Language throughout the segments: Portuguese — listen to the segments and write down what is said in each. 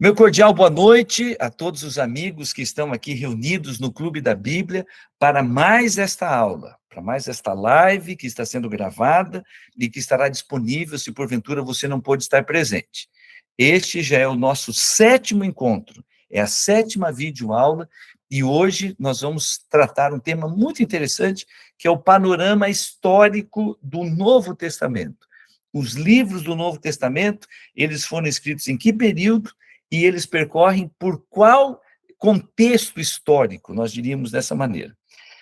Meu cordial boa noite a todos os amigos que estão aqui reunidos no Clube da Bíblia para mais esta aula, para mais esta live que está sendo gravada e que estará disponível se porventura você não pôde estar presente. Este já é o nosso 7º encontro, é a 7ª videoaula e hoje nós vamos tratar um tema muito interessante que é o panorama histórico do Novo Testamento. Os livros do Novo Testamento, eles foram escritos em que período? E eles percorrem por qual contexto histórico, nós diríamos dessa maneira.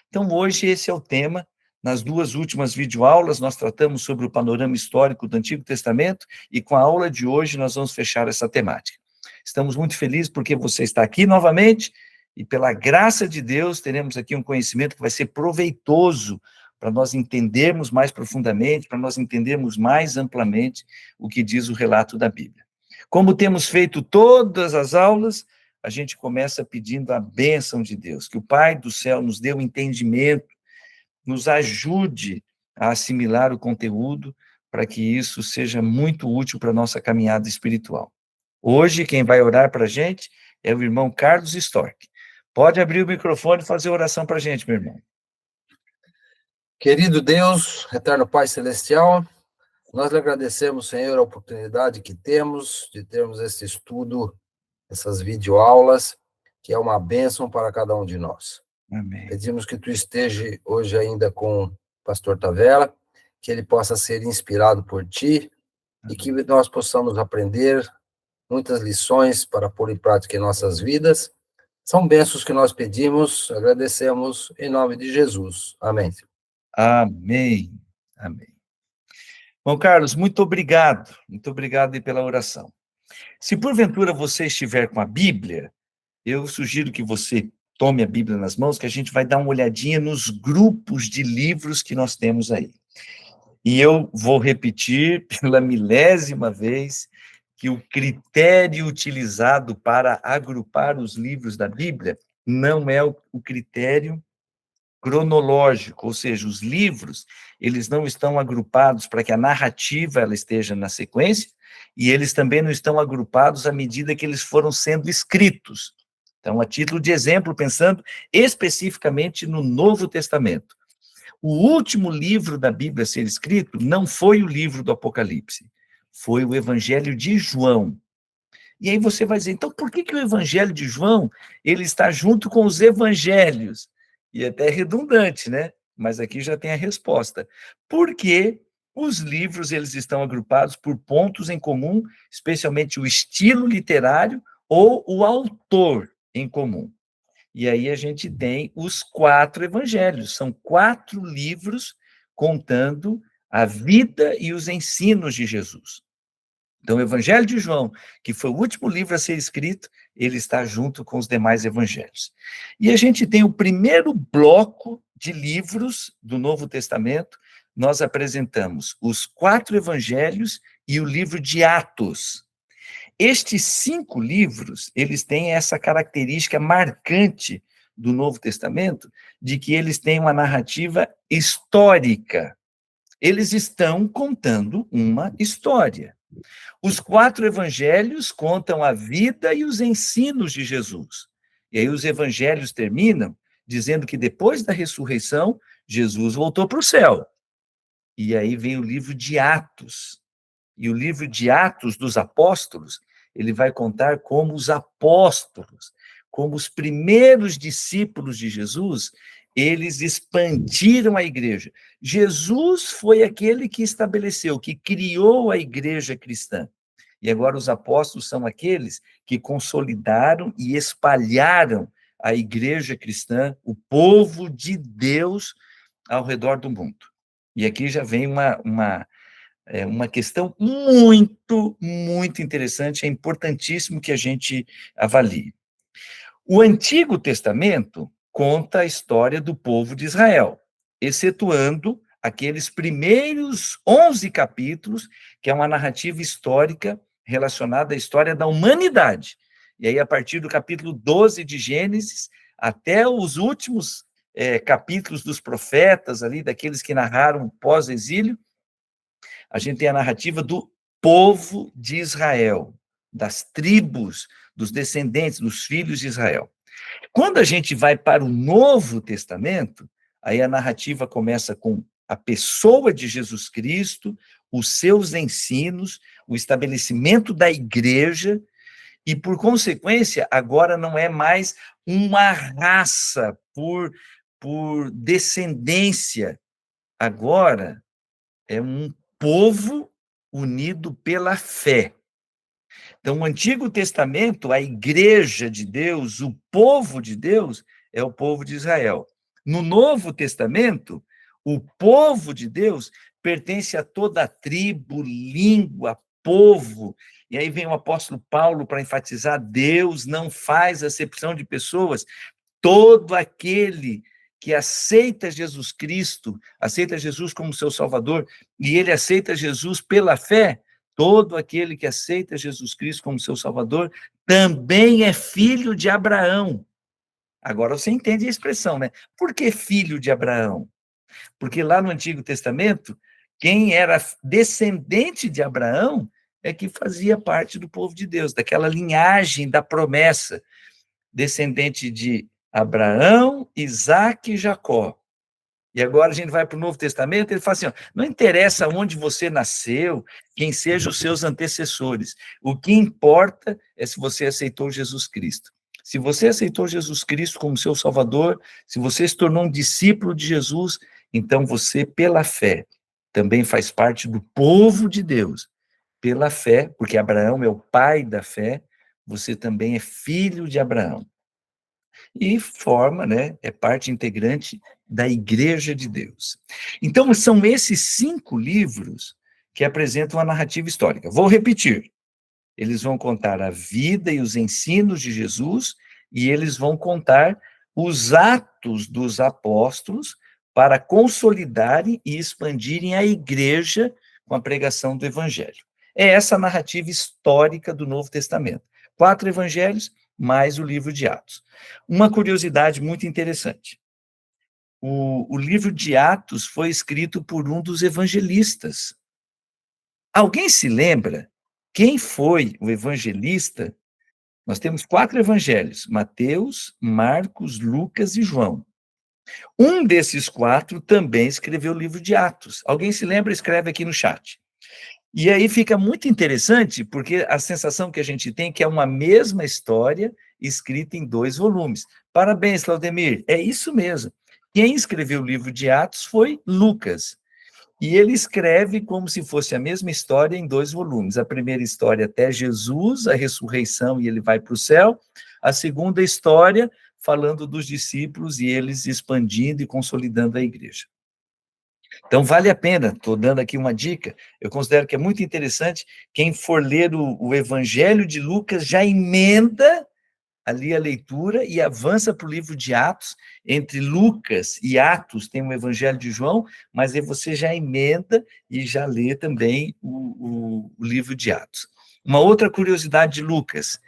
Então, hoje, esse é o tema. Nas 2 últimas videoaulas, nós tratamos sobre o panorama histórico do Antigo Testamento, e com a aula de hoje, nós vamos fechar essa temática. Estamos muito felizes porque você está aqui novamente, e pela graça de Deus, teremos aqui um conhecimento que vai ser proveitoso para nós entendermos mais profundamente, para nós entendermos mais amplamente o que diz o relato da Bíblia. Como temos feito todas as aulas, a gente começa pedindo a bênção de Deus, que o Pai do céu nos dê um entendimento, nos ajude a assimilar o conteúdo, para que isso seja muito útil para a nossa caminhada espiritual. Hoje, quem vai orar para a gente é o irmão Carlos Storck. Pode abrir o microfone e fazer oração para a gente, meu irmão. Querido Deus, eterno Pai Celestial, nós lhe agradecemos, Senhor, a oportunidade que temos de termos esse estudo, essas videoaulas, que é uma bênção para cada um de nós. Amém. Pedimos que tu esteja hoje ainda com o pastor Tavera, que ele possa ser inspirado por ti e que nós possamos aprender muitas lições para pôr em prática em nossas vidas. São bênçãos que nós pedimos, agradecemos em nome de Jesus. Amém. Amém. Amém. Bom, Carlos, muito obrigado aí pela oração. Se porventura você estiver com a Bíblia, eu sugiro que você tome a Bíblia nas mãos, que a gente vai dar uma olhadinha nos grupos de livros que nós temos aí. E eu vou repetir pela 1000ª vez que o critério utilizado para agrupar os livros da Bíblia não é o critério cronológico, ou seja, os livros, eles não estão agrupados para que a narrativa ela esteja na sequência, e eles também não estão agrupados à medida que eles foram sendo escritos. Então, a título de exemplo, pensando especificamente no Novo Testamento, o último livro da Bíblia a ser escrito não foi o livro do Apocalipse, foi o Evangelho de João. E aí você vai dizer, então por que o Evangelho de João ele está junto com os evangelhos? E é até redundante, né? Mas aqui já tem a resposta. Porque os livros eles estão agrupados por pontos em comum, especialmente o estilo literário ou o autor em comum. E aí a gente tem os 4 evangelhos, são 4 livros contando a vida e os ensinos de Jesus. Então, o Evangelho de João, que foi o último livro a ser escrito, ele está junto com os demais evangelhos. E a gente tem o primeiro bloco de livros do Novo Testamento, nós apresentamos os 4 evangelhos e o livro de Atos. Estes 5 livros, eles têm essa característica marcante do Novo Testamento, de que eles têm uma narrativa histórica. Eles estão contando uma história. Os 4 evangelhos contam a vida e os ensinos de Jesus. E aí os evangelhos terminam dizendo que depois da ressurreição, Jesus voltou para o céu. E aí vem o livro de Atos. E o livro de Atos dos Apóstolos, ele vai contar como os apóstolos, como os primeiros discípulos de Jesus, eles expandiram a igreja. Jesus foi aquele que estabeleceu, que criou a igreja cristã. E agora os apóstolos são aqueles que consolidaram e espalharam a igreja cristã, o povo de Deus ao redor do mundo. E aqui já vem uma questão muito, muito interessante, é importantíssimo que a gente avalie. O Antigo Testamento conta a história do povo de Israel, excetuando aqueles primeiros 11 capítulos, que é uma narrativa histórica relacionada à história da humanidade. E aí, a partir do capítulo 12 de Gênesis, até os últimos capítulos dos profetas, ali, daqueles que narraram o pós-exílio, a gente tem a narrativa do povo de Israel, das tribos dos descendentes, dos filhos de Israel. Quando a gente vai para o Novo Testamento, aí a narrativa começa com a pessoa de Jesus Cristo, os seus ensinos, o estabelecimento da igreja, e, por consequência, agora não é mais uma raça por descendência, agora é um povo unido pela fé. Então, no Antigo Testamento, a igreja de Deus, o povo de Deus, é o povo de Israel. No Novo Testamento, o povo de Deus pertence a toda a tribo, língua, povo. E aí vem o apóstolo Paulo para enfatizar: Deus não faz acepção de pessoas. Todo aquele que aceita Jesus Cristo, aceita Jesus como seu Salvador, e ele aceita Jesus pela fé, todo aquele que aceita Jesus Cristo como seu Salvador, também é filho de Abraão. Agora você entende a expressão, né? Por que filho de Abraão? Porque lá no Antigo Testamento, quem era descendente de Abraão é que fazia parte do povo de Deus, daquela linhagem da promessa, descendente de Abraão, Isaque e Jacó. E agora a gente vai para o Novo Testamento, ele fala assim, ó, não interessa onde você nasceu, quem sejam os seus antecessores, o que importa é se você aceitou Jesus Cristo. Se você aceitou Jesus Cristo como seu Salvador, se você se tornou um discípulo de Jesus, então você, pela fé, também faz parte do povo de Deus. Pela fé, porque Abraão é o pai da fé, você também é filho de Abraão. E forma, né, é parte integrante da Igreja de Deus. Então, são esses 5 livros que apresentam a narrativa histórica. Vou repetir. Eles vão contar a vida e os ensinos de Jesus, e eles vão contar os atos dos apóstolos para consolidarem e expandirem a igreja com a pregação do evangelho. É essa a narrativa histórica do Novo Testamento. 4 evangelhos, mais o livro de Atos. Uma curiosidade muito interessante. O livro de Atos foi escrito por um dos evangelistas. Alguém se lembra quem foi o evangelista? Nós temos 4 evangelhos: Mateus, Marcos, Lucas e João. Um desses 4 também escreveu o livro de Atos. Alguém se lembra? Escreve aqui no chat. E aí fica muito interessante, porque a sensação que a gente tem é que é uma mesma história escrita em 2 volumes. Parabéns, Claudemir, é isso mesmo. Quem escreveu o livro de Atos foi Lucas. E ele escreve como se fosse a mesma história em 2 volumes. A primeira história até Jesus, a ressurreição, e ele vai para o céu. A segunda história, falando dos discípulos e eles expandindo e consolidando a igreja. Então, vale a pena, estou dando aqui uma dica, eu considero que é muito interessante, quem for ler o Evangelho de Lucas já emenda ali a leitura e avança para o livro de Atos. Entre Lucas e Atos tem o Evangelho de João, mas aí você já emenda e já lê também o livro de Atos. Uma outra curiosidade de Lucas: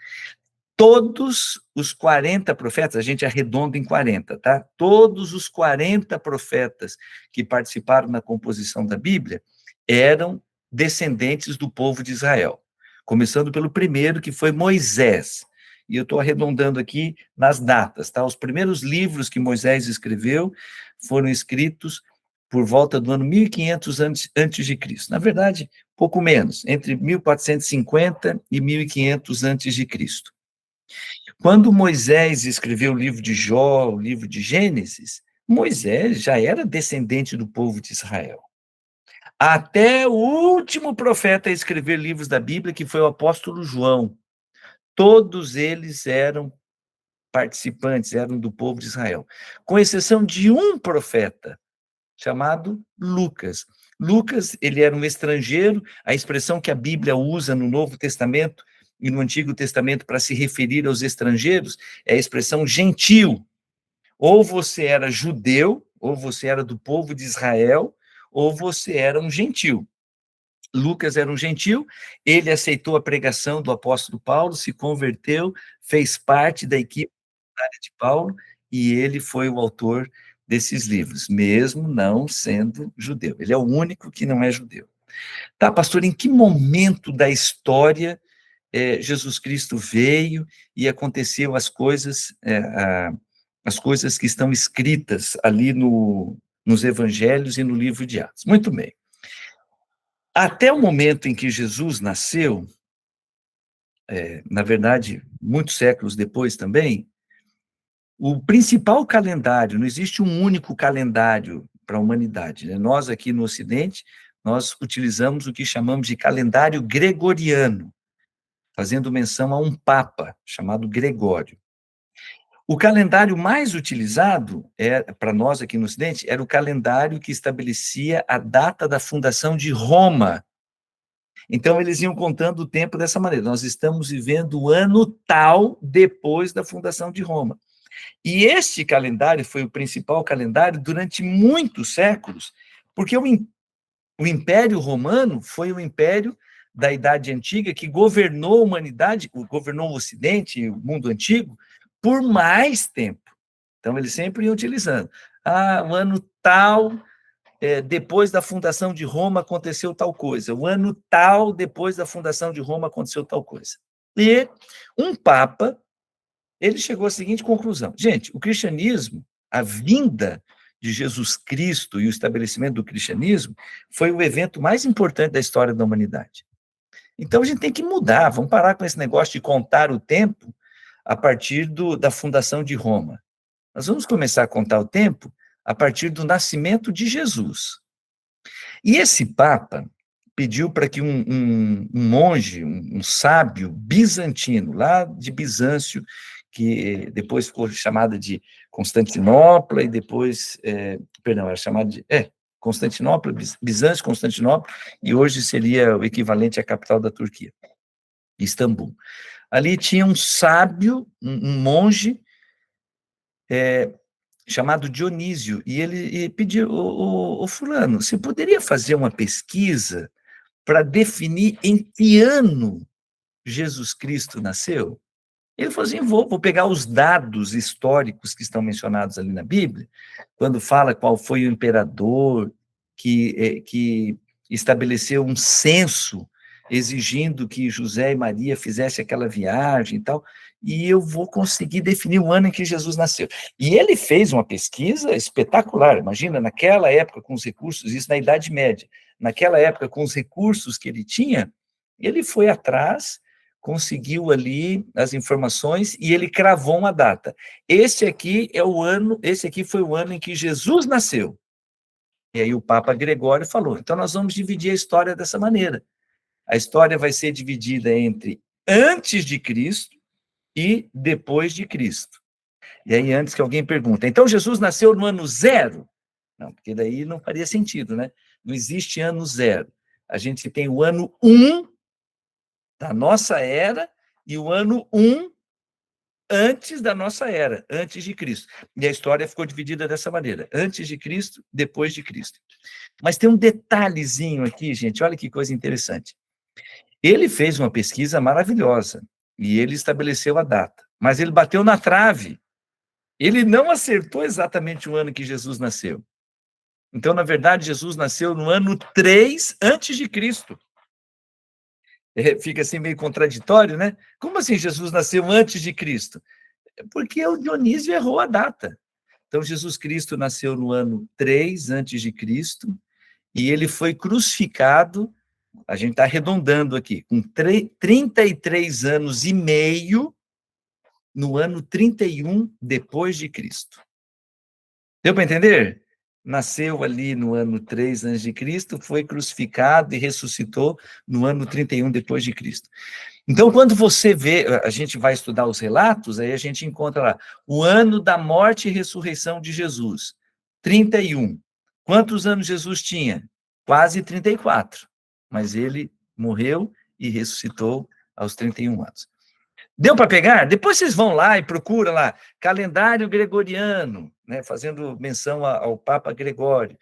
todos os 40 profetas, a gente arredonda em 40, tá? Todos os 40 profetas que participaram na composição da Bíblia eram descendentes do povo de Israel, começando pelo primeiro, que foi Moisés. E eu estou arredondando aqui nas datas, tá? Os primeiros livros que Moisés escreveu foram escritos por volta do ano 1500 antes de Cristo. Na verdade, pouco menos, entre 1450 e 1500 antes de Cristo. Quando Moisés escreveu o livro de Jó, o livro de Gênesis, Moisés já era descendente do povo de Israel. Até o último profeta a escrever livros da Bíblia, que foi o apóstolo João, todos eles eram participantes, eram do povo de Israel, com exceção de um profeta, chamado Lucas. Lucas, ele era um estrangeiro, a expressão que a Bíblia usa no Novo Testamento e no Antigo Testamento para se referir aos estrangeiros é a expressão gentil. Ou você era judeu, ou você era do povo de Israel, ou você era um gentil. Lucas era um gentil, ele aceitou a pregação do apóstolo Paulo, se converteu, fez parte da equipe de Paulo, e ele foi o autor desses livros, mesmo não sendo judeu. Ele é o único que não é judeu. Tá, pastor, em que momento da história Jesus Cristo veio e aconteceu as coisas que estão escritas ali nos evangelhos e no livro de Atos. Muito bem. Até o momento em que Jesus nasceu, na verdade, muitos séculos depois também, o principal calendário, não existe um único calendário para a humanidade, né? Nós aqui no Ocidente, nós utilizamos o que chamamos de calendário gregoriano, fazendo menção a um papa chamado Gregório. O calendário mais utilizado para nós aqui no Ocidente era o calendário que estabelecia a data da fundação de Roma. Então, eles iam contando o tempo dessa maneira. Nós estamos vivendo o ano tal depois da fundação de Roma. E este calendário foi o principal calendário durante muitos séculos, porque o Império Romano foi o império da Idade Antiga que governou a humanidade, governou o Ocidente, o mundo antigo, por mais tempo. Então, eles sempre iam utilizando. O ano tal, depois da fundação de Roma, aconteceu tal coisa. O ano tal, depois da fundação de Roma, aconteceu tal coisa. E um papa, ele chegou à seguinte conclusão. Gente, o cristianismo, a vinda de Jesus Cristo e o estabelecimento do cristianismo foi o evento mais importante da história da humanidade. Então, a gente tem que mudar, vamos parar com esse negócio de contar o tempo a partir da fundação de Roma. Nós vamos começar a contar o tempo a partir do nascimento de Jesus. E esse Papa pediu para que um monge, um sábio bizantino, lá de Bizâncio, que depois ficou chamada de Constantinopla, e depois, era chamada de Constantinopla, Bizâncio, Constantinopla, e hoje seria o equivalente à capital da Turquia, Istambul. Ali tinha um sábio, um monge, chamado Dionísio, e ele pediu, o fulano, você poderia fazer uma pesquisa para definir em que ano Jesus Cristo nasceu? Ele falou assim, vou pegar os dados históricos que estão mencionados ali na Bíblia, quando fala qual foi o imperador que estabeleceu um censo exigindo que José e Maria fizessem aquela viagem e tal, e eu vou conseguir definir o ano em que Jesus nasceu. E ele fez uma pesquisa espetacular, imagina, naquela época com os recursos, isso na Idade Média, naquela época com os recursos que ele tinha, ele foi atrás, conseguiu ali as informações e ele cravou uma data. Esse aqui foi o ano em que Jesus nasceu. E aí o Papa Gregório falou, então nós vamos dividir a história dessa maneira. A história vai ser dividida entre antes de Cristo e depois de Cristo. E aí, antes que alguém pergunte, então Jesus nasceu no ano 0? Não, porque daí não faria sentido, né? Não existe ano 0. A gente tem o ano 1 da nossa era e o ano 1 antes da nossa era, antes de Cristo. E a história ficou dividida dessa maneira, antes de Cristo, depois de Cristo. Mas tem um detalhezinho aqui, gente, olha que coisa interessante. Ele fez uma pesquisa maravilhosa e ele estabeleceu a data, mas ele bateu na trave. Ele não acertou exatamente o ano que Jesus nasceu. Então, na verdade, Jesus nasceu no ano 3 antes de Cristo. Fica assim meio contraditório, né? Como assim Jesus nasceu antes de Cristo? Porque o Dionísio errou a data. Então, Jesus Cristo nasceu no ano 3 antes de Cristo e ele foi crucificado, a gente está arredondando aqui, com 33 anos e meio, no ano 31 depois de Cristo. Deu para entender? Nasceu ali no ano 3 antes de Cristo, foi crucificado e ressuscitou no ano 31 depois de Cristo. Então, quando você vê, a gente vai estudar os relatos, aí a gente encontra lá, o ano da morte e ressurreição de Jesus, 31. Quantos anos Jesus tinha? Quase 34. Mas ele morreu e ressuscitou aos 31 anos. Deu para pegar? Depois vocês vão lá e procuram lá, calendário gregoriano, né, fazendo menção ao Papa Gregório.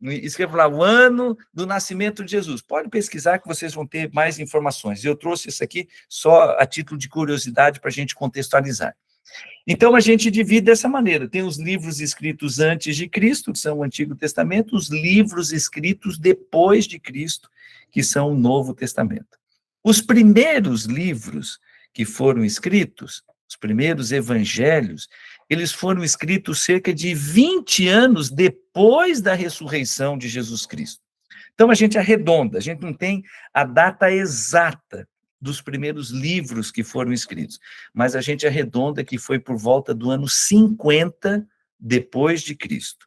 Escreva lá, o ano do nascimento de Jesus. Pode pesquisar que vocês vão ter mais informações. Eu trouxe isso aqui só a título de curiosidade para a gente contextualizar. Então, a gente divide dessa maneira. Tem os livros escritos antes de Cristo, que são o Antigo Testamento, os livros escritos depois de Cristo, que são o Novo Testamento. Os primeiros livros que foram escritos, os primeiros evangelhos, eles foram escritos cerca de 20 anos depois da ressurreição de Jesus Cristo. Então, a gente arredonda, a gente não tem a data exata dos primeiros livros que foram escritos, mas a gente arredonda que foi por volta do ano 50 depois de Cristo.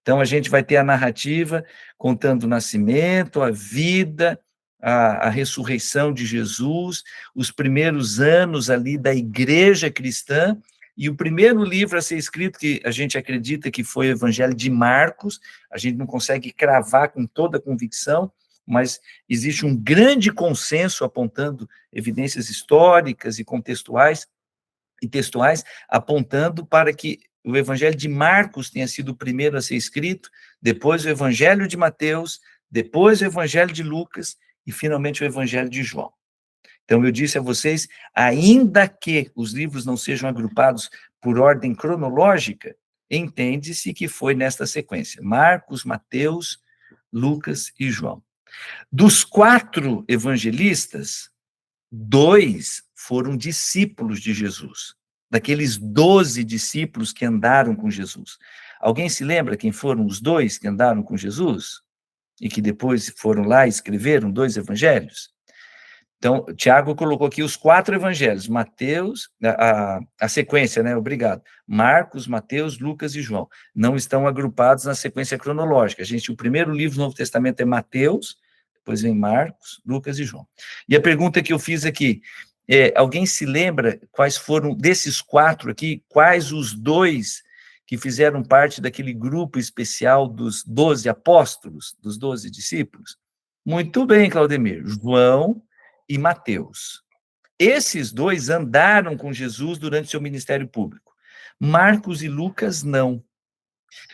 Então, a gente vai ter a narrativa contando o nascimento, a vida, a ressurreição de Jesus, os primeiros anos ali da igreja cristã, e o primeiro livro a ser escrito, que a gente acredita que foi o Evangelho de Marcos, a gente não consegue cravar com toda a convicção, mas existe um grande consenso apontando evidências históricas e contextuais e textuais, apontando para que o Evangelho de Marcos tenha sido o primeiro a ser escrito, depois o Evangelho de Mateus, depois o Evangelho de Lucas e, finalmente, o Evangelho de João. Então, eu disse a vocês, ainda que os livros não sejam agrupados por ordem cronológica, entende-se que foi nesta sequência: Marcos, Mateus, Lucas e João. Dos 4 evangelistas, 2 foram discípulos de Jesus, daqueles 12 discípulos que andaram com Jesus. Alguém se lembra quem foram os 2 que andaram com Jesus? E que depois foram lá e escreveram 2 evangelhos? Então, Tiago colocou aqui os 4 evangelhos, Mateus, a sequência, né? Obrigado. Marcos, Mateus, Lucas e João. Não estão agrupados na sequência cronológica. O primeiro livro do Novo Testamento é Mateus, depois vem Marcos, Lucas e João. E a pergunta que eu fiz aqui, alguém se lembra quais foram, desses 4 aqui, quais os 2 que fizeram parte daquele grupo especial dos 12 apóstolos, dos 12 discípulos? Muito bem, Claudemir, João e Mateus. Esses 2 andaram com Jesus durante seu ministério público. Marcos e Lucas, não.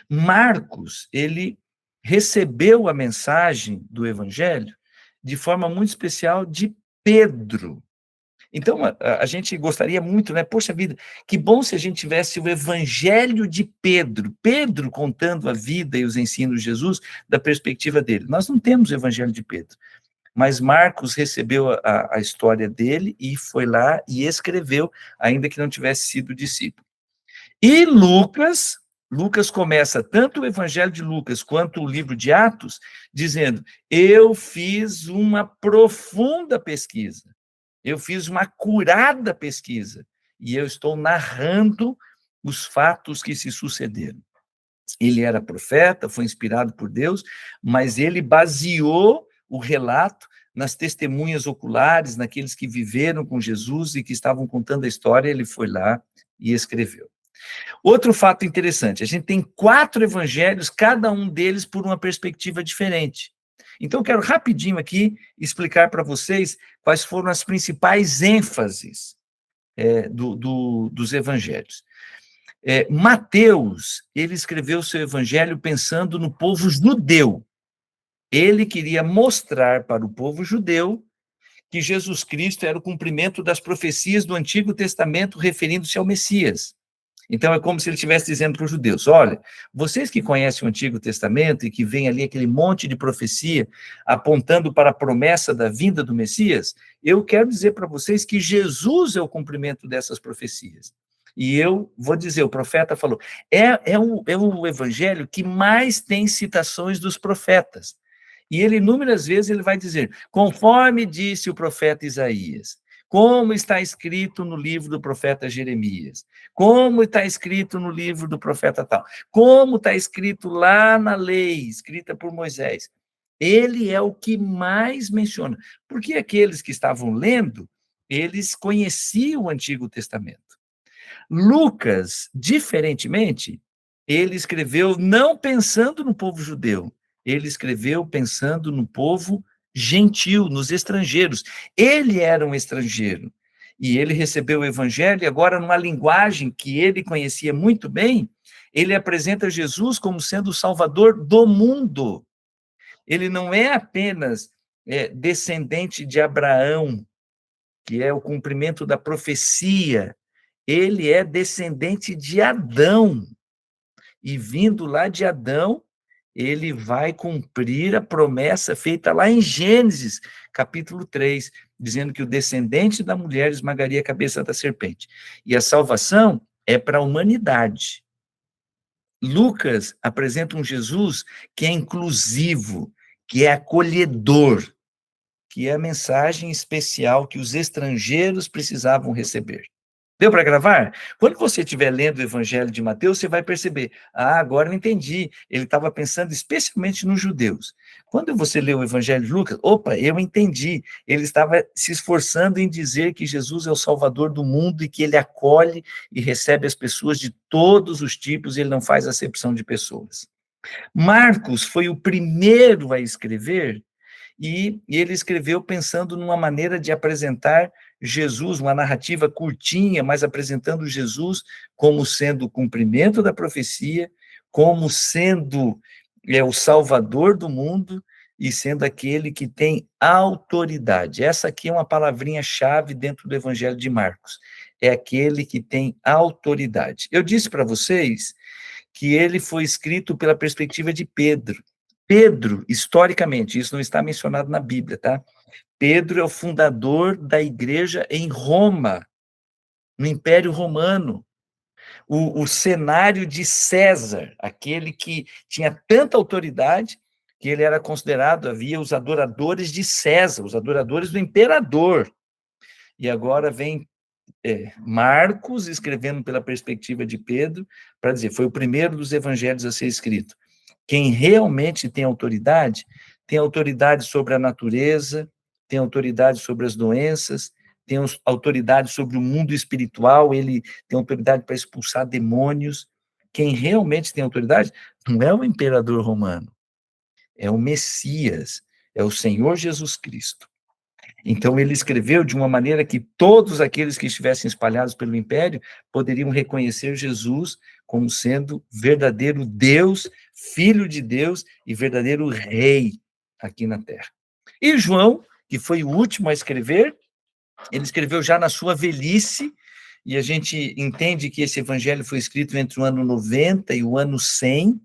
Marcos, ele recebeu a mensagem do evangelho de forma muito especial de Pedro. Então, a gente gostaria muito, né? Poxa vida, que bom se a gente tivesse o evangelho de Pedro, Pedro contando a vida e os ensinos de Jesus da perspectiva dele. Nós não temos o evangelho de Pedro, mas Marcos recebeu a história dele e foi lá e escreveu, ainda que não tivesse sido discípulo. E Lucas começa tanto o Evangelho de Lucas quanto o livro de Atos, dizendo: eu fiz uma profunda pesquisa, eu fiz uma acurada pesquisa, e eu estou narrando os fatos que se sucederam. Ele era profeta, foi inspirado por Deus, mas ele baseou o relato nas testemunhas oculares, naqueles que viveram com Jesus e que estavam contando a história, ele foi lá e escreveu. Outro fato interessante, a gente tem 4 evangelhos, cada um deles por uma perspectiva diferente. Então, eu quero rapidinho aqui explicar para vocês quais foram as principais ênfases dos evangelhos. Mateus, ele escreveu seu evangelho pensando no povo judeu. Ele queria mostrar para o povo judeu que Jesus Cristo era o cumprimento das profecias do Antigo Testamento referindo-se ao Messias. Então, é como se ele estivesse dizendo para os judeus: olha, vocês que conhecem o Antigo Testamento e que veem ali aquele monte de profecia apontando para a promessa da vinda do Messias, eu quero dizer para vocês que Jesus é o cumprimento dessas profecias. E eu vou dizer, o profeta falou, é o evangelho que mais tem citações dos profetas. E ele, inúmeras vezes, ele vai dizer, conforme disse o profeta Isaías, como está escrito no livro do profeta Jeremias, como está escrito no livro do profeta tal, como está escrito lá na lei, escrita por Moisés. Ele é o que mais menciona, porque aqueles que estavam lendo, eles conheciam o Antigo Testamento. Lucas, diferentemente, ele escreveu não pensando no povo judeu, ele escreveu pensando no povo gentil, nos estrangeiros. Ele era um estrangeiro, e ele recebeu o evangelho, e agora, numa linguagem que ele conhecia muito bem, ele apresenta Jesus como sendo o salvador do mundo. Ele não é apenas descendente de Abraão, que é o cumprimento da profecia, ele é descendente de Adão, e vindo lá de Adão, ele vai cumprir a promessa feita lá em Gênesis, capítulo 3, dizendo que o descendente da mulher esmagaria a cabeça da serpente. E a salvação é para a humanidade. Lucas apresenta um Jesus que é inclusivo, que é acolhedor, que é a mensagem especial que os estrangeiros precisavam receber. Deu para gravar? Quando você estiver lendo o Evangelho de Mateus, você vai perceber, agora eu entendi, ele estava pensando especialmente nos judeus. Quando você lê o Evangelho de Lucas, opa, eu entendi, ele estava se esforçando em dizer que Jesus é o Salvador do mundo e que ele acolhe e recebe as pessoas de todos os tipos, e ele não faz acepção de pessoas. Marcos foi o primeiro a escrever, e ele escreveu pensando numa maneira de apresentar Jesus, uma narrativa curtinha, mas apresentando Jesus como sendo o cumprimento da profecia, como sendo o Salvador do mundo e sendo aquele que tem autoridade. Essa aqui é uma palavrinha-chave dentro do Evangelho de Marcos. É aquele que tem autoridade. Eu disse para vocês que ele foi escrito pela perspectiva de Pedro. Pedro, historicamente, isso não está mencionado na Bíblia, tá? Pedro é o fundador da igreja em Roma, no Império Romano. O cenário de César, aquele que tinha tanta autoridade que ele era considerado, havia os adoradores de César, os adoradores do imperador. E agora vem Marcos escrevendo pela perspectiva de Pedro, para dizer, foi o primeiro dos evangelhos a ser escrito. Quem realmente tem autoridade sobre a natureza, tem autoridade sobre as doenças, tem autoridade sobre o mundo espiritual, ele tem autoridade para expulsar demônios. Quem realmente tem autoridade não é o imperador romano, é o Messias, é o Senhor Jesus Cristo. Então, ele escreveu de uma maneira que todos aqueles que estivessem espalhados pelo império poderiam reconhecer Jesus como sendo verdadeiro Deus, Filho de Deus e verdadeiro Rei aqui na Terra. E João, que foi o último a escrever, ele escreveu já na sua velhice, e a gente entende que esse evangelho foi escrito entre o ano 90 e o ano 100,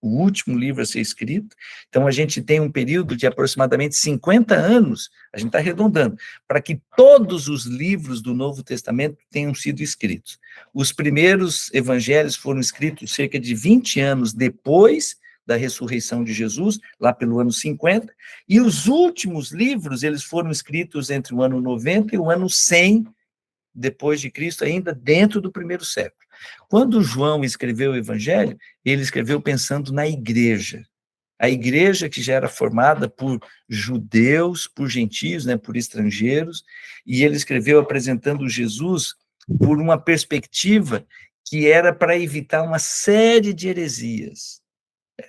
o último livro a ser escrito. Então, a gente tem um período de aproximadamente 50 anos, a gente está arredondando, para que todos os livros do Novo Testamento tenham sido escritos. Os primeiros evangelhos foram escritos cerca de 20 anos depois da ressurreição de Jesus, lá pelo ano 50, e os últimos livros, eles foram escritos entre o ano 90 e o ano 100 depois de Cristo, ainda dentro do primeiro século. Quando João escreveu o Evangelho, ele escreveu pensando na igreja. A igreja que já era formada por judeus, por gentios, né, por estrangeiros, e ele escreveu apresentando Jesus por uma perspectiva que era para evitar uma série de heresias.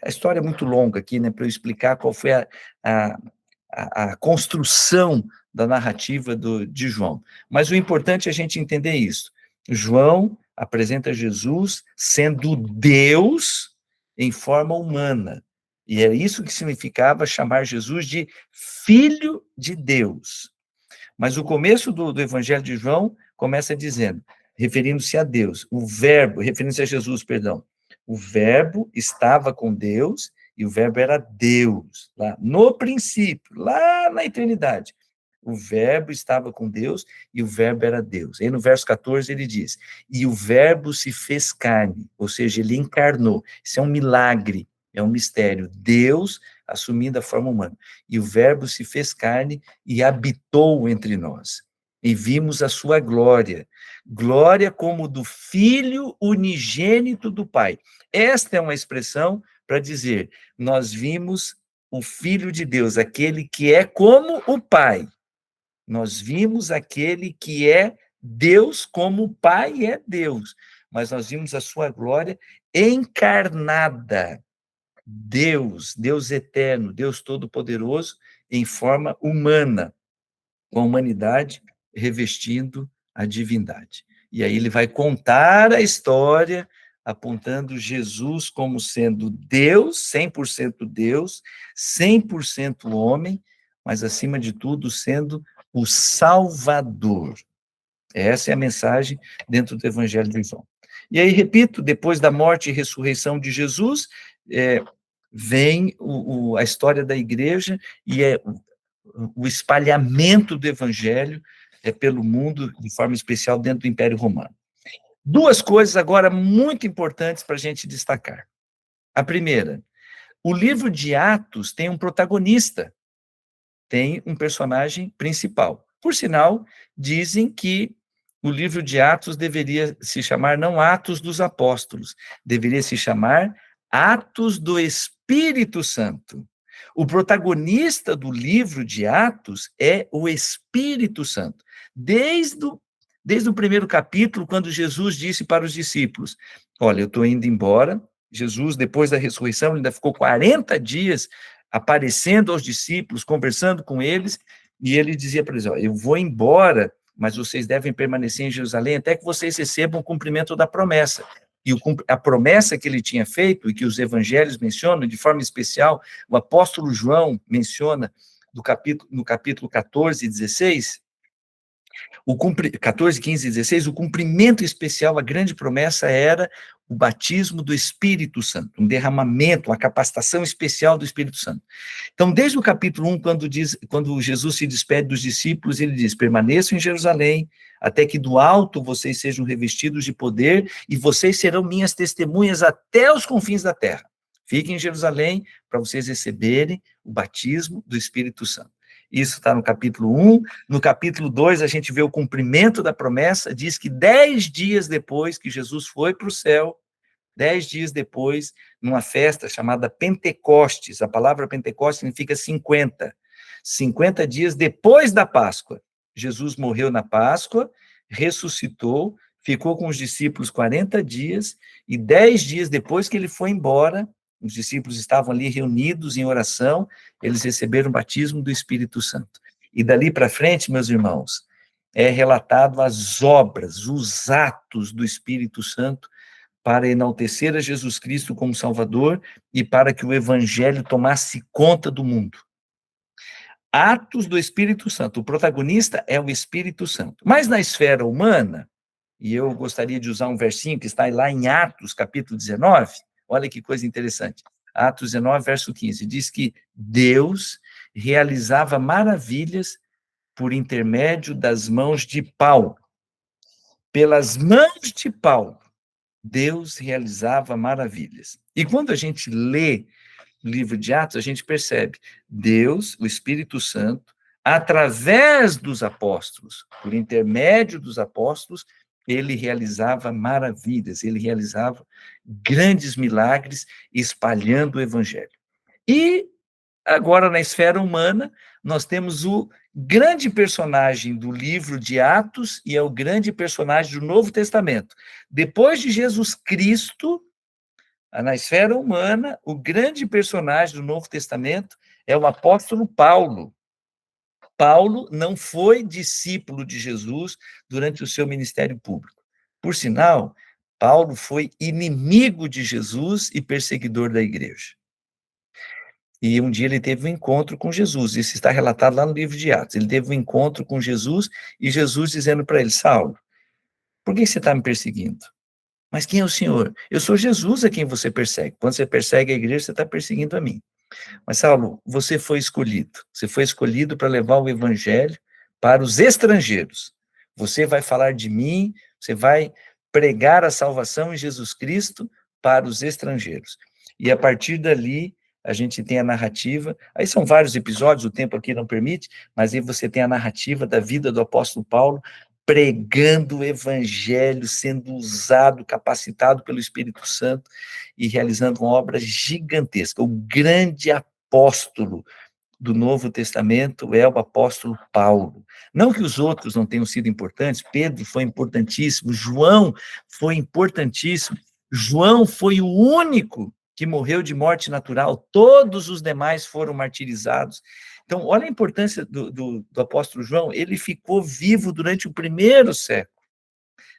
A história é muito longa aqui, né, para eu explicar qual foi a construção da narrativa de João. Mas o importante é a gente entender isso. João apresenta Jesus sendo Deus em forma humana. E é isso que significava chamar Jesus de Filho de Deus. Mas o começo do Evangelho de João começa dizendo, referindo-se a Deus, referindo-se a Jesus, perdão, o verbo estava com Deus e o verbo era Deus, lá no princípio, lá na eternidade. O verbo estava com Deus e o verbo era Deus. Aí no verso 14 ele diz, e o verbo se fez carne, ou seja, ele encarnou. Isso é um milagre, é um mistério. Deus assumindo a forma humana. E o verbo se fez carne e habitou entre nós. E vimos a sua glória. Glória como do Filho unigênito do Pai. Esta é uma expressão para dizer, nós vimos o Filho de Deus, aquele que é como o Pai. Nós vimos aquele que é Deus como o Pai é Deus, mas nós vimos a sua glória encarnada. Deus, Deus eterno, Deus todo-poderoso, em forma humana, com a humanidade revestindo a divindade. E aí ele vai contar a história, apontando Jesus como sendo Deus, 100% Deus, 100% homem, mas acima de tudo sendo o Salvador. Essa é a mensagem dentro do Evangelho de João. E aí, repito, depois da morte e ressurreição de Jesus, vem a história da igreja e é o espalhamento do evangelho pelo mundo, de forma especial dentro do Império Romano. Duas coisas agora muito importantes para a gente destacar. A primeira, o livro de Atos tem um protagonista, tem um personagem principal. Por sinal, dizem que o livro de Atos deveria se chamar não Atos dos Apóstolos, deveria se chamar Atos do Espírito Santo. O protagonista do livro de Atos é o Espírito Santo. Desde o primeiro capítulo, quando Jesus disse para os discípulos, olha, eu estou indo embora. Jesus, depois da ressurreição, ainda ficou 40 dias aparecendo aos discípulos, conversando com eles, e ele dizia para eles, ó, eu vou embora, mas vocês devem permanecer em Jerusalém até que vocês recebam o cumprimento da promessa. E a promessa que ele tinha feito, e que os evangelhos mencionam, de forma especial, o apóstolo João menciona no capítulo 14 e 16, 14, 15 e 16, o cumprimento especial, a grande promessa era o batismo do Espírito Santo, um derramamento, uma capacitação especial do Espírito Santo. Então, desde o capítulo 1, quando Jesus se despede dos discípulos, ele diz, permaneçam em Jerusalém, até que do alto vocês sejam revestidos de poder, e vocês serão minhas testemunhas até os confins da terra. Fiquem em Jerusalém para vocês receberem o batismo do Espírito Santo. Isso está no capítulo 1. No capítulo 2, a gente vê o cumprimento da promessa, diz que 10 dias depois que Jesus foi para o céu, 10 dias depois, numa festa chamada Pentecostes, a palavra Pentecostes significa 50. 50 dias depois da Páscoa. Jesus morreu na Páscoa, ressuscitou, ficou com os discípulos 40 dias, e 10 dias depois que ele foi embora, os discípulos estavam ali reunidos em oração, eles receberam o batismo do Espírito Santo. E dali para frente, meus irmãos, é relatado as obras, os atos do Espírito Santo para enaltecer a Jesus Cristo como Salvador e para que o Evangelho tomasse conta do mundo. Atos do Espírito Santo. O protagonista é o Espírito Santo. Mas na esfera humana, e eu gostaria de usar um versinho que está lá em Atos, capítulo 19, olha que coisa interessante. Atos 19, verso 15, diz que Deus realizava maravilhas por intermédio das mãos de Paulo. Pelas mãos de Paulo, Deus realizava maravilhas. E quando a gente lê o livro de Atos, a gente percebe Deus, o Espírito Santo, através dos apóstolos, por intermédio dos apóstolos, ele realizava maravilhas, ele realizava grandes milagres, espalhando o evangelho. E agora, na esfera humana, nós temos o grande personagem do livro de Atos e é o grande personagem do Novo Testamento. Depois de Jesus Cristo, na esfera humana, o grande personagem do Novo Testamento é o apóstolo Paulo. Paulo não foi discípulo de Jesus durante o seu ministério público. Por sinal, Paulo foi inimigo de Jesus e perseguidor da igreja. E um dia ele teve um encontro com Jesus, isso está relatado lá no livro de Atos. Ele teve um encontro com Jesus e Jesus dizendo para ele, Saulo, por que você está me perseguindo? Mas quem é o Senhor? Eu sou Jesus a quem você persegue. Quando você persegue a igreja, você está perseguindo a mim. Mas, Saulo, você foi escolhido para levar o evangelho para os estrangeiros. Você vai falar de mim, você vai pregar a salvação em Jesus Cristo para os estrangeiros. E a partir dali, a gente tem a narrativa, aí são vários episódios, o tempo aqui não permite, mas aí você tem a narrativa da vida do apóstolo Paulo, pregando o evangelho, sendo usado, capacitado pelo Espírito Santo e realizando uma obra gigantesca. O grande apóstolo do Novo Testamento é o apóstolo Paulo. Não que os outros não tenham sido importantes, Pedro foi importantíssimo, João foi importantíssimo, João foi o único que morreu de morte natural, todos os demais foram martirizados. Então, olha a importância do apóstolo João, ele ficou vivo durante o primeiro século,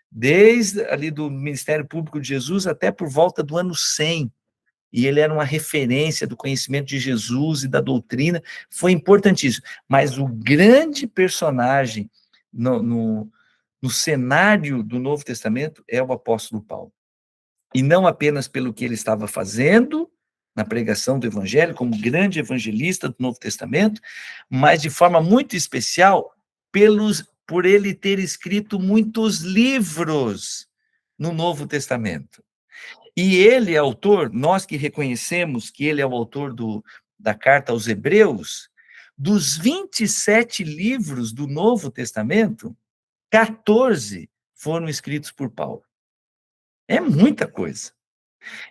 desde ali do ministério público de Jesus até por volta do ano 100, e ele era uma referência do conhecimento de Jesus e da doutrina, foi importantíssimo. Mas o grande personagem no cenário do Novo Testamento é o apóstolo Paulo. E não apenas pelo que ele estava fazendo, na pregação do Evangelho, como grande evangelista do Novo Testamento, mas de forma muito especial por ele ter escrito muitos livros no Novo Testamento. E ele é autor, nós que reconhecemos que ele é o autor da carta aos Hebreus, dos 27 livros do Novo Testamento, 14 foram escritos por Paulo. É muita coisa.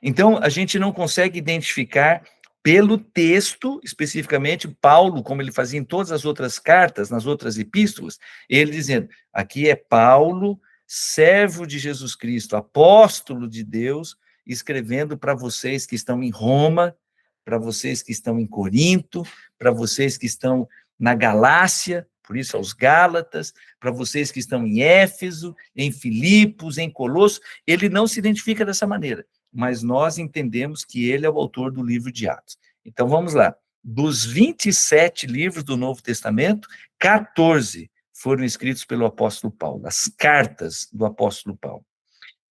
Então, a gente não consegue identificar pelo texto, especificamente, Paulo, como ele fazia em todas as outras cartas, nas outras epístolas, ele dizendo, aqui é Paulo, servo de Jesus Cristo, apóstolo de Deus, escrevendo para vocês que estão em Roma, para vocês que estão em Corinto, para vocês que estão na Galácia, por isso aos Gálatas, para vocês que estão em Éfeso, em Filipos, em Colosso, ele não se identifica dessa maneira, mas nós entendemos que ele é o autor do livro de Atos. Então, vamos lá. Dos 27 livros do Novo Testamento, 14 foram escritos pelo apóstolo Paulo, as cartas do apóstolo Paulo.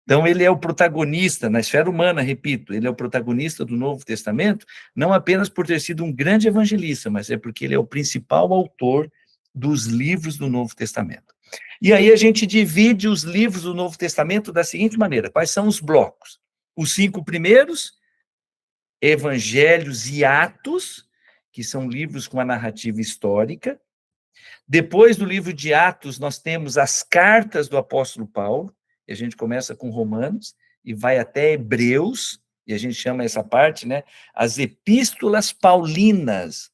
Então, ele é o protagonista, na esfera humana, repito, ele é o protagonista do Novo Testamento, não apenas por ter sido um grande evangelista, mas é porque ele é o principal autor dos livros do Novo Testamento. E aí a gente divide os livros do Novo Testamento da seguinte maneira, quais são os blocos? Os 5 primeiros, Evangelhos e Atos, que são livros com a narrativa histórica. Depois do livro de Atos, nós temos as cartas do apóstolo Paulo, e a gente começa com Romanos, e vai até Hebreus, e a gente chama essa parte, né, as epístolas paulinas.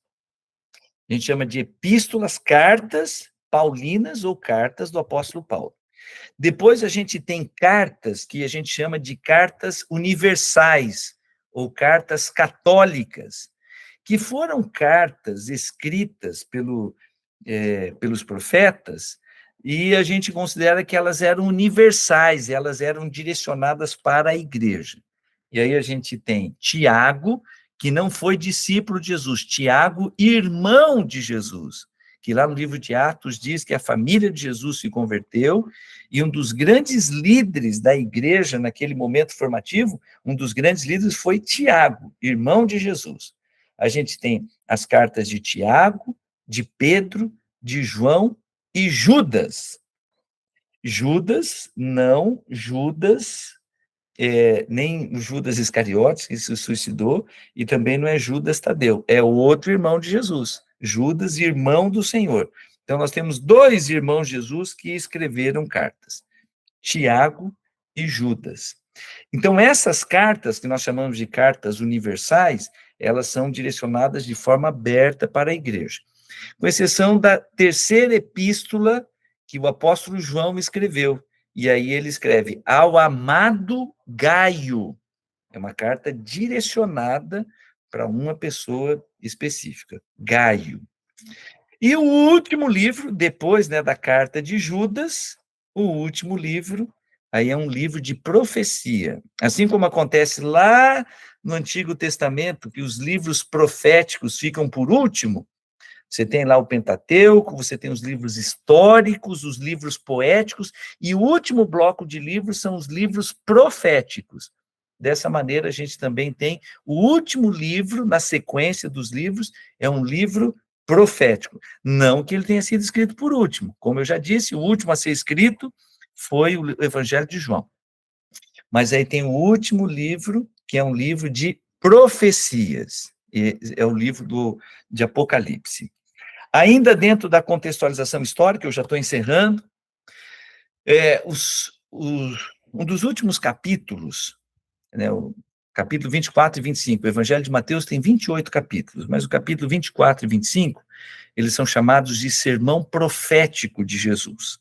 A gente chama de epístolas, cartas paulinas ou cartas do apóstolo Paulo. Depois a gente tem cartas que a gente chama de cartas universais, ou cartas católicas, que foram cartas escritas pelos profetas, e a gente considera que elas eram universais, elas eram direcionadas para a igreja. E aí a gente tem Tiago, que não foi discípulo de Jesus, Tiago, irmão de Jesus, que lá no livro de Atos diz que a família de Jesus se converteu, e um dos grandes líderes da igreja naquele momento formativo, um dos grandes líderes foi Tiago, irmão de Jesus. A gente tem as cartas de Tiago, de Pedro, de João e Judas. Judas, nem Judas Iscariotes, que se suicidou, e também não é Judas Tadeu, é o outro irmão de Jesus, Judas, irmão do Senhor. Então, nós temos 2 irmãos de Jesus que escreveram cartas, Tiago e Judas. Então, essas cartas, que nós chamamos de cartas universais, elas são direcionadas de forma aberta para a igreja. Com exceção da terceira epístola que o apóstolo João escreveu. E aí ele escreve, ao amado Gaio. É uma carta direcionada para uma pessoa específica, Gaio. E o último livro, depois, né, da carta de Judas, o último livro, aí é um livro de profecia. Assim como acontece lá no Antigo Testamento, que os livros proféticos ficam por último, você tem lá o Pentateuco, você tem os livros históricos, os livros poéticos, e o último bloco de livros são os livros proféticos. Dessa maneira, a gente também tem o último livro, na sequência dos livros, é um livro profético. Não que ele tenha sido escrito por último. Como eu já disse, o último a ser escrito foi o Evangelho de João. Mas aí tem o último livro, que é um livro de profecias. É o livro de Apocalipse. Ainda dentro da contextualização histórica, eu já estou encerrando, um dos últimos capítulos, né, o capítulo 24 e 25, o Evangelho de Mateus tem 28 capítulos, mas o capítulo 24 e 25, eles são chamados de sermão profético de Jesus.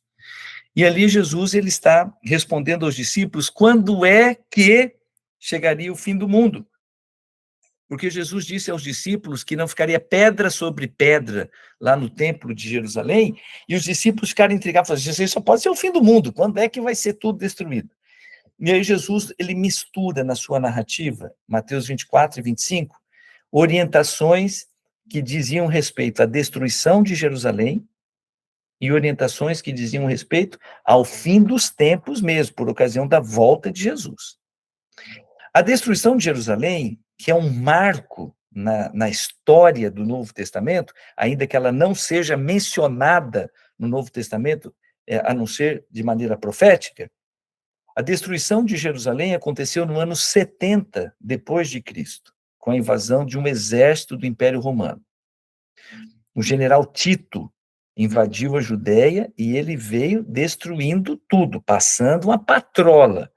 E ali Jesus ele está respondendo aos discípulos quando é que chegaria o fim do mundo. Porque Jesus disse aos discípulos que não ficaria pedra sobre pedra lá no templo de Jerusalém, e os discípulos ficaram intrigados, falaram, Jesus, só pode ser o fim do mundo, quando é que vai ser tudo destruído? E aí Jesus, ele mistura na sua narrativa, Mateus 24 e 25, orientações que diziam respeito à destruição de Jerusalém, e orientações que diziam respeito ao fim dos tempos mesmo, por ocasião da volta de Jesus. A destruição de Jerusalém que é um marco na história do Novo Testamento, ainda que ela não seja mencionada no Novo Testamento, a não ser de maneira profética. A destruição de Jerusalém aconteceu no ano 70 depois de Cristo, com a invasão de um exército do Império Romano. O general Tito invadiu a Judéia e ele veio destruindo tudo, passando uma patrola.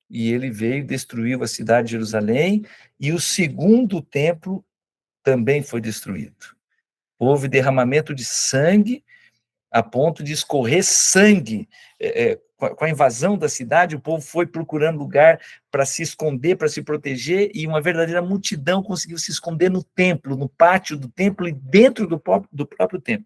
E ele veio, destruiu a cidade de Jerusalém, e o segundo templo também foi destruído. Houve derramamento de sangue, a ponto de escorrer sangue. Com a invasão da cidade, o povo foi procurando lugar para se esconder, para se proteger, e uma verdadeira multidão conseguiu se esconder no templo, no pátio do templo e dentro do próprio templo.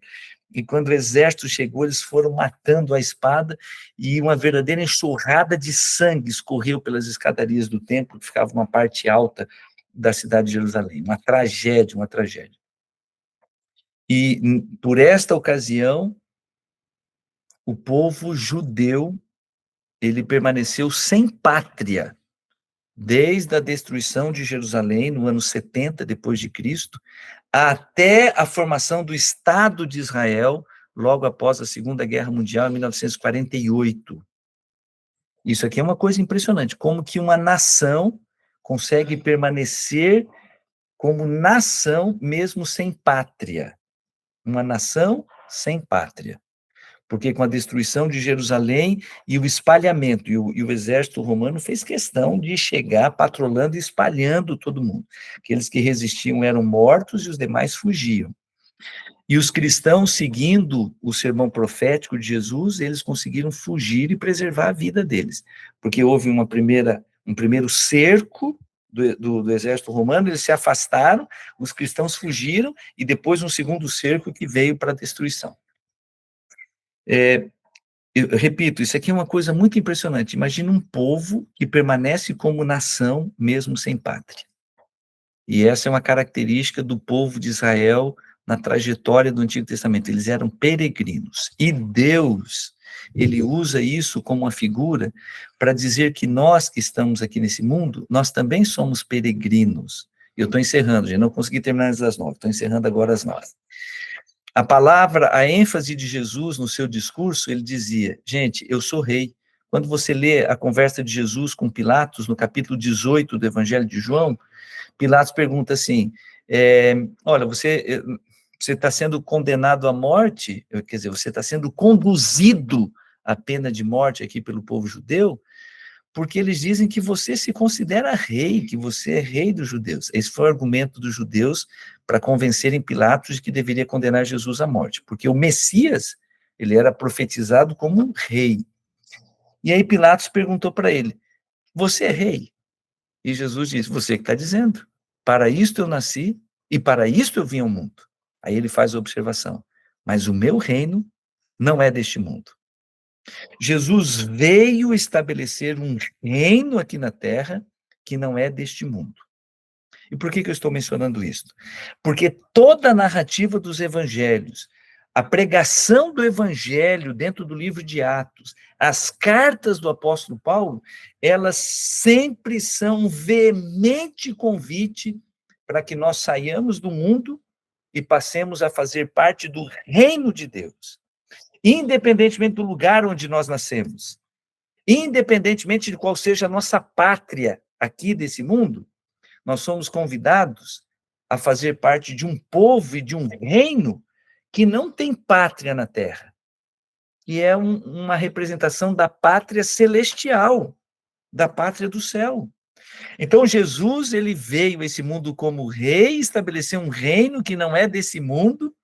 E quando o exército chegou, eles foram matando a espada, e uma verdadeira enxurrada de sangue escorreu pelas escadarias do templo, que ficava uma parte alta da cidade de Jerusalém. Uma tragédia, uma tragédia. E, por esta ocasião, o povo judeu, ele permaneceu sem pátria, desde a destruição de Jerusalém, no ano 70 depois de Cristo, até a formação do Estado de Israel, logo após a Segunda Guerra Mundial, em 1948. Isso aqui é uma coisa impressionante, como que uma nação consegue permanecer como nação mesmo sem pátria. Uma nação sem pátria. Porque com a destruição de Jerusalém e o espalhamento, e o exército romano fez questão de chegar patrolando e espalhando todo mundo. Aqueles que resistiam eram mortos e os demais fugiam. E os cristãos, seguindo o sermão profético de Jesus, eles conseguiram fugir e preservar a vida deles. Porque houve um primeiro cerco do exército romano, eles se afastaram, os cristãos fugiram, e depois um segundo cerco que veio para a destruição. Eu repito, isso aqui é uma coisa muito impressionante. Imagina um povo que permanece como nação, mesmo sem pátria. E essa é uma característica do povo de Israel na trajetória do Antigo Testamento. Eles eram peregrinos. E Deus, ele usa isso como uma figura para dizer que nós que estamos aqui nesse mundo, nós também somos peregrinos. Eu estou encerrando, gente, não consegui terminar antes das 9, estou encerrando agora às 9. A palavra, a ênfase de Jesus no seu discurso, ele dizia, gente, eu sou rei. Quando você lê a conversa de Jesus com Pilatos, no capítulo 18 do Evangelho de João, Pilatos pergunta assim, olha, você está sendo condenado à morte, quer dizer, você está sendo conduzido à pena de morte aqui pelo povo judeu, porque eles dizem que você se considera rei, que você é rei dos judeus. Esse foi o argumento dos judeus para convencerem Pilatos de que deveria condenar Jesus à morte, porque o Messias, ele era profetizado como um rei. E aí Pilatos perguntou para ele, você é rei? E Jesus disse, você que está dizendo, para isto eu nasci e para isto eu vim ao mundo. Aí ele faz a observação, mas o meu reino não é deste mundo. Jesus veio estabelecer um reino aqui na Terra que não é deste mundo. E por que eu estou mencionando isso? Porque toda a narrativa dos evangelhos, a pregação do evangelho dentro do livro de Atos, as cartas do apóstolo Paulo, elas sempre são um veemente convite para que nós saiamos do mundo e passemos a fazer parte do reino de Deus. Independentemente do lugar onde nós nascemos, independentemente de qual seja a nossa pátria aqui desse mundo, nós somos convidados a fazer parte de um povo e de um reino que não tem pátria na terra, que é uma representação da pátria celestial, da pátria do céu. Então, Jesus, ele veio a esse mundo como rei, estabeleceu um reino que não é desse mundo.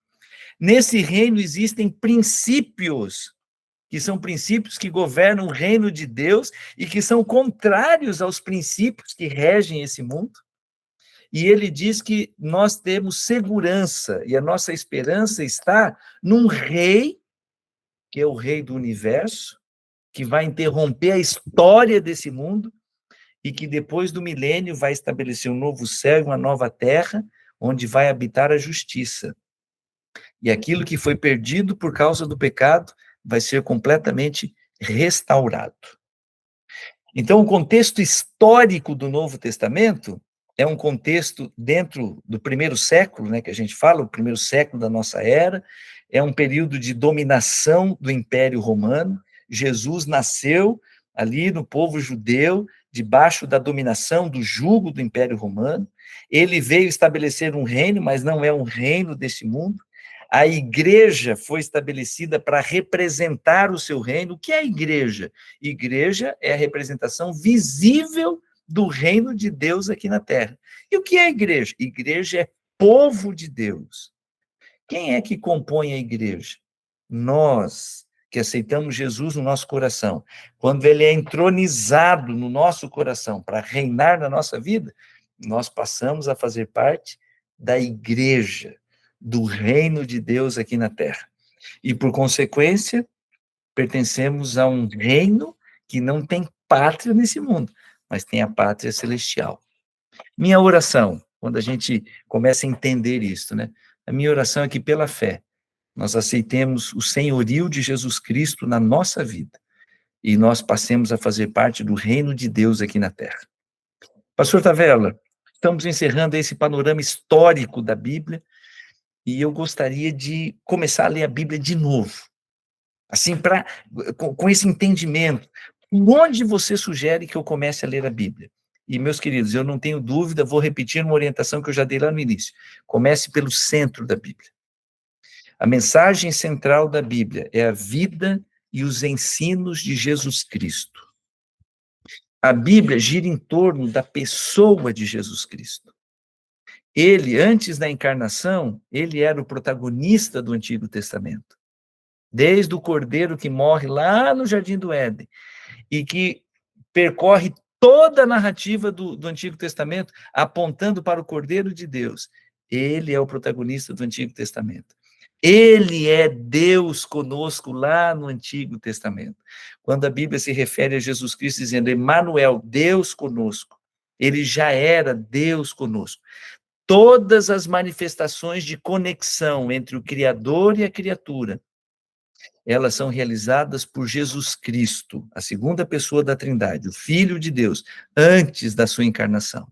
Nesse reino existem princípios, que são princípios que governam o reino de Deus e que são contrários aos princípios que regem esse mundo. E ele diz que nós temos segurança, e a nossa esperança está num rei, que é o rei do universo, que vai interromper a história desse mundo, e que depois do milênio vai estabelecer um novo céu e uma nova terra, onde vai habitar a justiça. E aquilo que foi perdido por causa do pecado vai ser completamente restaurado. Então, o contexto histórico do Novo Testamento é um contexto dentro do primeiro século, né, que a gente fala, o primeiro século da nossa era, é um período de dominação do Império Romano. Jesus nasceu ali no povo judeu, debaixo da dominação, do jugo do Império Romano. Ele veio estabelecer um reino, mas não é um reino deste mundo. A igreja foi estabelecida para representar o seu reino. O que é a igreja? Igreja é a representação visível do reino de Deus aqui na terra. E o que é a igreja? Igreja é povo de Deus. Quem é que compõe a igreja? Nós, que aceitamos Jesus no nosso coração. Quando ele é entronizado no nosso coração para reinar na nossa vida, nós passamos a fazer parte da igreja, do reino de Deus aqui na terra. E, por consequência, pertencemos a um reino que não tem pátria nesse mundo, mas tem a pátria celestial. Minha oração, quando a gente começa a entender isso, né? A minha oração é que, pela fé, nós aceitemos o senhorio de Jesus Cristo na nossa vida e nós passemos a fazer parte do reino de Deus aqui na terra. Pastor Tavella, estamos encerrando esse panorama histórico da Bíblia e eu gostaria de começar a ler a Bíblia de novo, assim, com esse entendimento. Onde você sugere que eu comece a ler a Bíblia? E, meus queridos, eu não tenho dúvida, vou repetir uma orientação que eu já dei lá no início. Comece pelo centro da Bíblia. A mensagem central da Bíblia é a vida e os ensinos de Jesus Cristo. A Bíblia gira em torno da pessoa de Jesus Cristo. Ele, antes da encarnação, ele era o protagonista do Antigo Testamento. Desde o cordeiro que morre lá no Jardim do Éden, e que percorre toda a narrativa do Antigo Testamento, apontando para o Cordeiro de Deus. Ele é o protagonista do Antigo Testamento. Ele é Deus conosco lá no Antigo Testamento. Quando a Bíblia se refere a Jesus Cristo dizendo, Emanuel, Deus conosco, ele já era Deus conosco. Todas as manifestações de conexão entre o Criador e a criatura, elas são realizadas por Jesus Cristo, a segunda pessoa da Trindade, o Filho de Deus, antes da sua encarnação.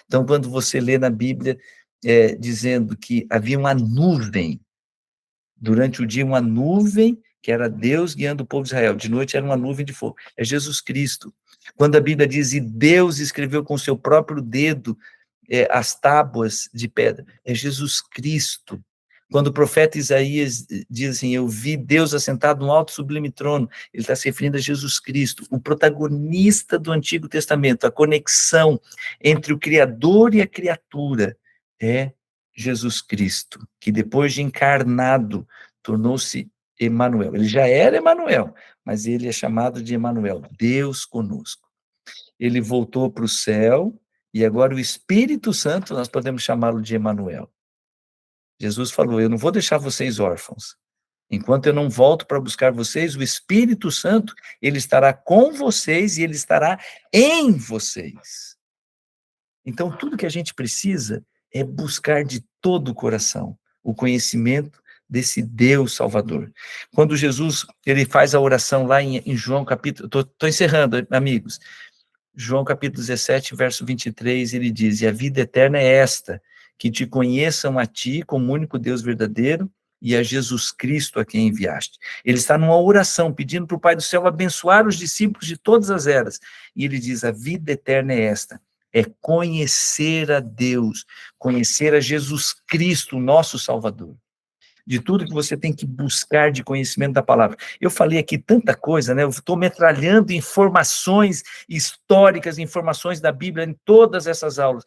Então, quando você lê na Bíblia dizendo que havia uma nuvem, durante o dia uma nuvem, que era Deus guiando o povo de Israel, de noite era uma nuvem de fogo, é Jesus Cristo. Quando a Bíblia diz, e Deus escreveu com seu próprio dedo as tábuas de pedra, é Jesus Cristo. Quando o profeta Isaías diz assim, eu vi Deus assentado no alto sublime trono, ele está se referindo a Jesus Cristo, o protagonista do Antigo Testamento, a conexão entre o Criador e a criatura é Jesus Cristo, que depois de encarnado, tornou-se Emanuel. Ele já era Emanuel, mas ele é chamado de Emanuel, Deus conosco. Ele voltou para o céu, e agora o Espírito Santo, nós podemos chamá-lo de Emanuel. Jesus falou, eu não vou deixar vocês órfãos. Enquanto eu não volto para buscar vocês, o Espírito Santo, ele estará com vocês e ele estará em vocês. Então, tudo que a gente precisa é buscar de todo o coração o conhecimento desse Deus Salvador. Quando Jesus, ele faz a oração lá em João capítulo, estou encerrando, amigos, João capítulo 17, verso 23, ele diz, e a vida eterna é esta, que te conheçam a ti como único Deus verdadeiro e a Jesus Cristo a quem enviaste. Ele está numa oração pedindo para o Pai do céu abençoar os discípulos de todas as eras. E ele diz, a vida eterna é esta, é conhecer a Deus, conhecer a Jesus Cristo, nosso Salvador. De tudo que você tem que buscar de conhecimento da palavra. Eu falei aqui tanta coisa, né? Eu estou metralhando informações históricas, informações da Bíblia em todas essas aulas.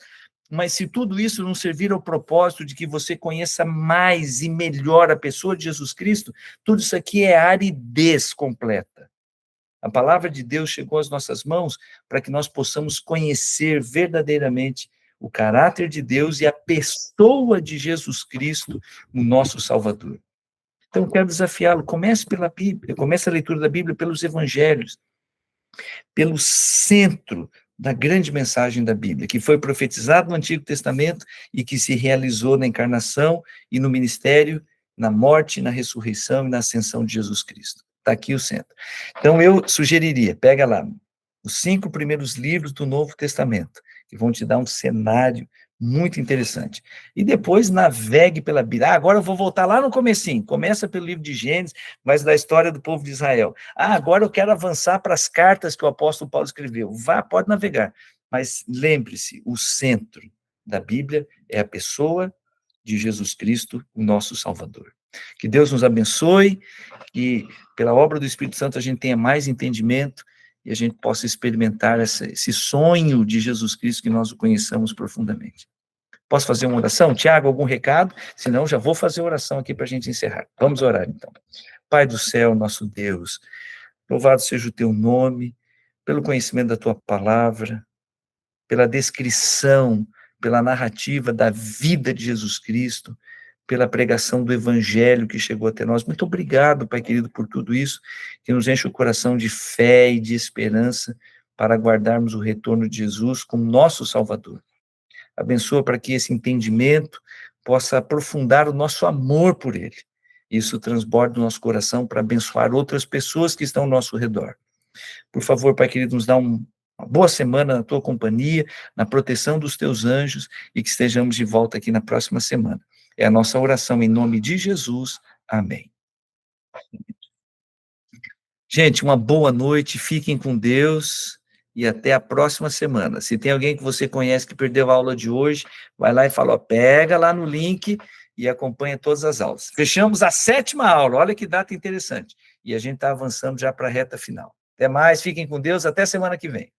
Mas se tudo isso não servir ao propósito de que você conheça mais e melhor a pessoa de Jesus Cristo, tudo isso aqui é aridez completa. A palavra de Deus chegou às nossas mãos para que nós possamos conhecer verdadeiramente o caráter de Deus e a pessoa de Jesus Cristo, o nosso Salvador. Então, eu quero desafiá-lo, comece pela Bíblia, comece a leitura da Bíblia pelos evangelhos, pelo centro da grande mensagem da Bíblia, que foi profetizado no Antigo Testamento e que se realizou na encarnação e no ministério, na morte, na ressurreição e na ascensão de Jesus Cristo. Está aqui o centro. Então, eu sugeriria, pega lá, os 5 primeiros livros do Novo Testamento, que vão te dar um cenário muito interessante. E depois navegue pela Bíblia. Agora eu vou voltar lá no comecinho. Começa pelo livro de Gênesis, mas da história do povo de Israel. Agora eu quero avançar para as cartas que o apóstolo Paulo escreveu. Vá, pode navegar. Mas lembre-se, o centro da Bíblia é a pessoa de Jesus Cristo, o nosso Salvador. Que Deus nos abençoe, que pela obra do Espírito Santo a gente tenha mais entendimento e a gente possa experimentar esse sonho de Jesus Cristo, que nós o conheçamos profundamente. Posso fazer uma oração? Tiago, algum recado? Senão, já vou fazer a oração aqui para a gente encerrar. Vamos orar, então. Pai do céu, nosso Deus, louvado seja o teu nome, pelo conhecimento da tua palavra, pela descrição, pela narrativa da vida de Jesus Cristo, pela pregação do evangelho que chegou até nós. Muito obrigado, Pai querido, por tudo isso, que nos enche o coração de fé e de esperança para aguardarmos o retorno de Jesus como nosso Salvador. Abençoa para que esse entendimento possa aprofundar o nosso amor por Ele. Isso transborda o nosso coração para abençoar outras pessoas que estão ao nosso redor. Por favor, Pai querido, nos dá uma boa semana na tua companhia, na proteção dos teus anjos, e que estejamos de volta aqui na próxima semana. É a nossa oração em nome de Jesus. Amém. Gente, uma boa noite, fiquem com Deus e até a próxima semana. Se tem alguém que você conhece que perdeu a aula de hoje, vai lá e fala, ó, pega lá no link e acompanha todas as aulas. Fechamos a 7ª aula, olha que data interessante. E a gente está avançando já para a reta final. Até mais, fiquem com Deus, até semana que vem.